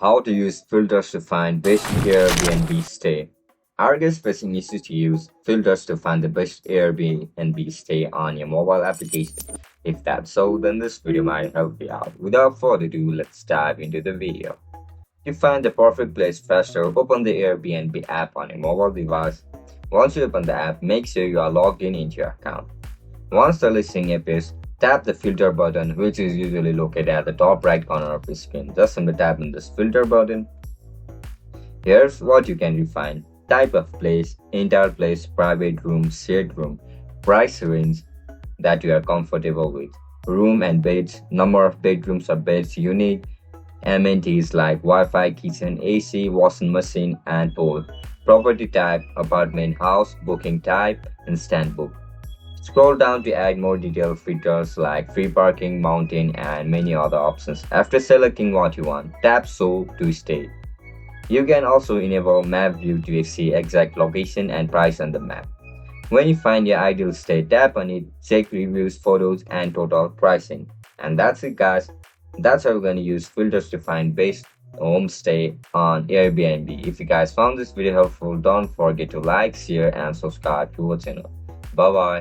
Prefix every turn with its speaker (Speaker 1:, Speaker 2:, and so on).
Speaker 1: How to use filters to find best Airbnb stay. Are guys facing issues to use filters to find the best Airbnb stay on your mobile application? If that's so, then this video might help you out. Without further ado, let's dive into the video. To find the perfect place faster, open the Airbnb app on your mobile device. Once you open the app, make sure you are logged in into your account. Once the listing appears, tap the filter button, which is usually located at the top right corner of your screen. Just simply tap on this filter button. Here's what you can refine: type of place, entire place, private room, shared room, price range that you are comfortable with, room and beds, number of bedrooms or beds you need, amenities like Wi-Fi, kitchen, AC, washing machine, and pool, property type, apartment, house, booking type, instant book. Scroll down to add more detailed filters like free parking, mountain, and many other options. After selecting what you want, tap Show to stay. You can also enable map view to see exact location and price on the map. When you find your ideal stay, tap on it, check reviews, photos, and total pricing. And that's it, guys. That's how we're going to use filters to find best homestay on Airbnb. If you guys found this video helpful, don't forget to like, share, and subscribe to our channel. Bye bye.